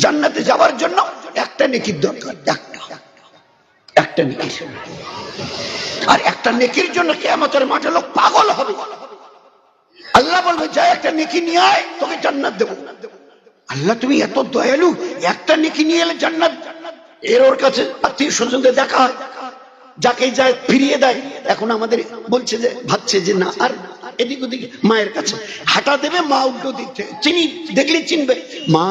জান্নাতে যাওয়ার জন্য একটা নেকির দরকার, একটা নেকির। আর একটা নেকির জন্য কিয়ামতের মাঠে লোক পাগল হবে। আল্লাহ বলবে যা একটা নেকি নিয়ে আয়, তোকে জান্নাত দেবো। আল্লাহ তুমি এত দয়ালু, একটা নেকি নিয়ে এলে জান্নাত। এর ওর কাছে আত্মীয় স্বজনদের দেখা হয়, যাকে যায় ফিরিয়ে দেয়। এখন আমাদের বলছে যে, ভাবছে যে না আর এদিক ওদিক মায়ের কাছে হাঁটা দেবে, মা উল্টো দিক থেকে চিনি দেখলে চিনবে। মা,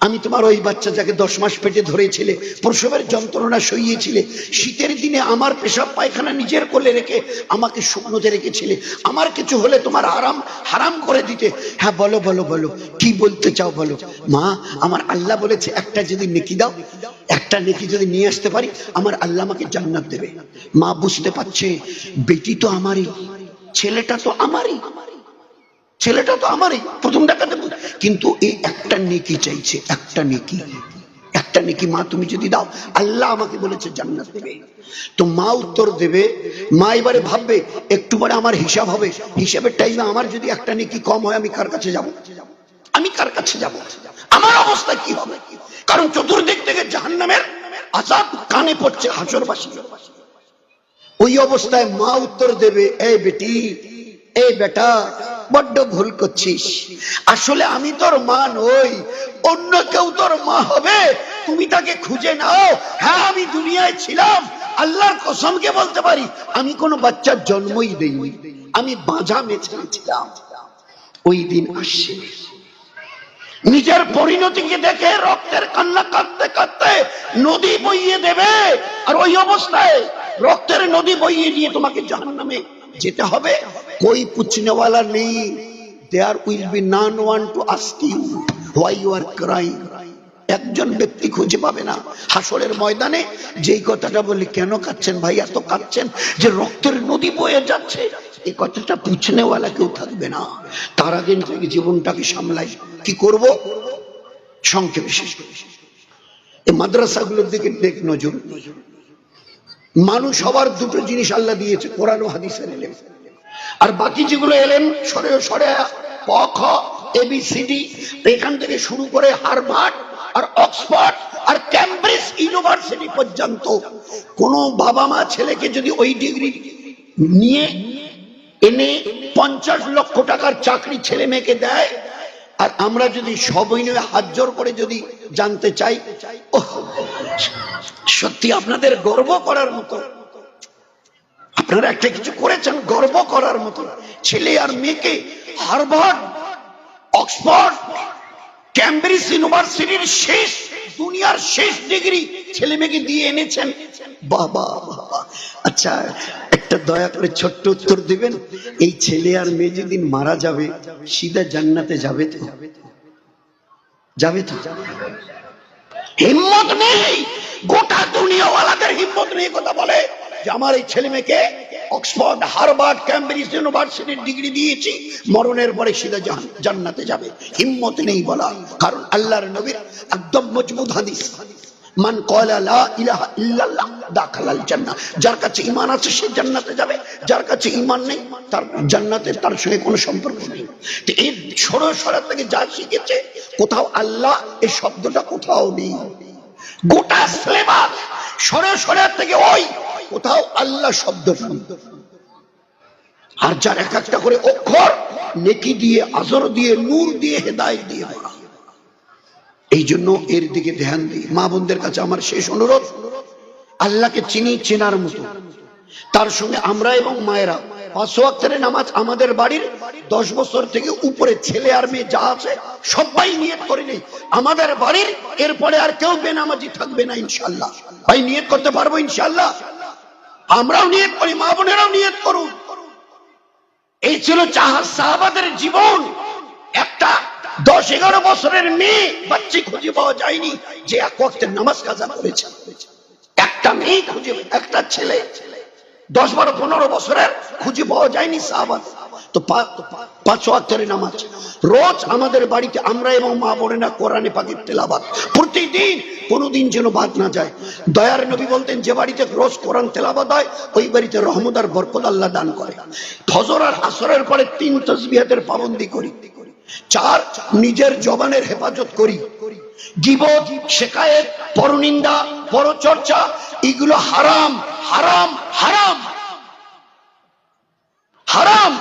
আমি তোমার ওই বাচ্চা যাকে 10 মাস পেটে ধরেছিলে, প্রসবের যন্ত্রণা সইয়েছিলে, শীতের দিনে আমার পেশাব পায়খানা নিজের কোলে রেখে আমাকে শুকনোতে রেখেছিলে, আমার কিছু হলে তোমার হারাম করে দিতে। হ্যাঁ বলো বলো বলো, কি বলতে চাও বলো। মা, আমার আল্লাহ বলেছে একটা যদি নেকি দাও, একটা নেকি যদি নিয়ে আসতে পারি, আমার আল্লাহ আমাকে জান্নাত দেবে। মা বুঝতে পারছে বেটি তো আমারই, ছেলেটা তো আমারই, ছেলেটা তো আমারই, প্রথম ডাকাতে। কিন্তু এই একটা নেকি চাইছে, একটা নেকি, একটা নেকি মা তুমি যদি দাও, আল্লাহ আমাকে বলেছে জান্নাত দেবে। তো মা উত্তর দেবে। মা এবারে ভাববে একটু পরে আমার হিসাব হবে, হিসাবের টাইমে আমার যদি একটা নেকি কম হয়, আমি কার কাছে যাব? আমি কার কাছে যাব? আমার অবস্থা কি হবে? কারণ চতুর্দিক থেকে জাহান্নামের আযাব কানে পড়ছে হাসরবাসী। ওই অবস্থায় মা উত্তর দেবে, এই বেটি, এই বেটা, বড্ড ভুল করছিস। আসলে আমি তোর মা নই, অন্য কেউ তোর মা হবে, তুমি তাকে খুঁজে নাও। হ্যাঁ আমি দুনিয়ায় ছিলাম, আল্লাহর কসমকে বলতে পারি আমি কোনো বাচ্চার জন্মই দেইনি, আমি বাঁঝা মেছেছিলাম। ওই দিন আসছে, নিজের পরিণতিকে দেখে রক্তের কান্না কাঁদতে কাঁদতে নদী বইয়ে দেবে। আর ওই অবস্থায় রক্তের নদী বইয়ে দিয়ে তোমাকে জাহান্নামে যেতে হবে। कोई पूछने वाला नहीं, there will be none one to ask you why you are crying। একজন ব্যক্তি খুঁজে পাবে না হাসরের ময়দানে যেই কথাটা বলি, কেন কাঁদছেন ভাই, এত কাঁদছেন যে রক্তের নদী বয়ে যাচ্ছে, এই কথাটা পুছনে ওয়ালা কেউ থাকবে না। তার আগে থেকে জীবনটাকে সামলাই, কি করব? সংক্ষেপে শেষ করি। এই মাদ্রাসাগুলোর দিকে দেখ নজর। মানুষ সবার দুটো জিনিস আল্লাহ দিয়েছে, কোরআন ও হাদিসের এলেম। আর বাকি যেগুলো এলেন সরে সরে ক খ এবিসিডি, এখান থেকে শুরু করে হার্ভার্ড আর অক্সফোর্ড আর ক্যামব্রিজ ইউনিভার্সিটি পর্যন্ত কোন বাবা মা ছেলেকে যদি ওই ডিগ্রি নিয়ে এনে 50 লক্ষ টাকার চাকরি ছেলে মেয়েকে দেয়, আর আমরা যদি সবই নিয়ে হাত জোর করে যদি জানতে চাই, সত্যি আপনাদের গর্ব করার মতো, আপনারা একটা কিছু করেছেন গর্ব করার মতো। ছেলে আর মেয়েকে হার্ভার্ড, অক্সফোর্ড, ক্যামব্রিজ ইউনিভার্সিটির শেষ, দুনিয়ার শেষ ডিগ্রি ছেলে মেয়েকে দিয়ে এনেছেন। বাবা বাবা। আচ্ছা একটা দয়া করে ছোট্ট উত্তর দিবেন, এই ছেলে আর মেয়ে যেদিন মারা যাবে সিধা জান্নাতে যাবে তো? যাবে তো? হিম্মত নেই, গোটা দুনিয়াওয়ালাদের হিম্মত নেই কথা বলে যে আমার এই ছেলে মেয়েকে অক্সফোর্ড, হার্ভার্ড, ক্যামব্রিজ ইউনিভার্সিটির ডিগ্রি দিয়েছি, মরণের পরে সিধা জান্নাতে যাবে। হিম্মত নেই বলা, কারণ আল্লাহর নবীর একদম মজবুত হাদিস, মান ক্বালা লা ইলাহা ইল্লাল্লাহ দাখালাল জান্নাহ, যার কাছে ঈমান আছে সে জান্নাতে যাবে, যার কাছে ঈমান নেই তার জান্নাতে তার সঙ্গে কোনো সম্পর্ক নেই। তো এই সরাসরি থেকে যা শিখেছে, কোথাও আল্লাহ এই শব্দটা কোথাও নেই। গোটা সিলেবাস সরাসরি থেকে ওই কোথাও আল্লাহ শব্দটা নেই। আর যার এক একটা করে অক্ষর নেকি দিয়ে, আজর দিয়ে, নূর দিয়ে, হেদায়েত দিয়ে ভরা। এই জন্য এর দিকে ধ্যান দিই। মা বোনদের কাছে আমার শেষ অনুরোধ, আল্লাহকে চিনি, চেনার মতো, তার সঙ্গে আমরা এবং মায়েরা 5 ওয়াক্তের নামাজ আমাদের বাড়ির 10 বছর থেকে উপরে ছেলে আর মেয়ে যা আছে সবাই নিয়ত করে নেই আমাদের বাড়ির এরপরে আর কেউ বেনামাজি থাকবে না ইনশাআল্লাহ। ভাই নিয়ত করতে পারবো ইনশাআল্লাহ? আমরাও নিয়ত করি, মা বোনেরাও নিয়ত করুন। এই ছিল সাহাবাদের জীবন। একটা 10-11 বছরের মেয়ে বাচ্চা খুঁজে পাওয়া যায়নি যে 1 ওয়াক্তের নামাজ কাজা করেছে। একটা মেয়ে খুঁজে, একটা ছেলে 10-12-15 বছরের খুঁজে পাওয়া যায়নি সাহাবা। তো 5 ওয়াক্তের নামাজ রোজ আমাদের বাড়িতে আমরা এবং মা বোনেরা কোরআনে পাকের তেলাওয়াত প্রতিদিন, কোনোদিন যেন বাদ না যায়। দয়ার নবী বলতেন যে বাড়িতে রোজ কোরআন তেলাওয়াত হয় ওই বাড়িতে রহমত আর বরকত আল্লাহ দান করে। ফজর আর আসরের পরে 3 তাসবিহাতের পাবন্দি করি, 4 নিজের জবানের হেফাজত করি, গীবত, শিকায়েত, পরনিন্দা, পরচর্চা, এগুলো হারাম হারাম হারাম হারাম।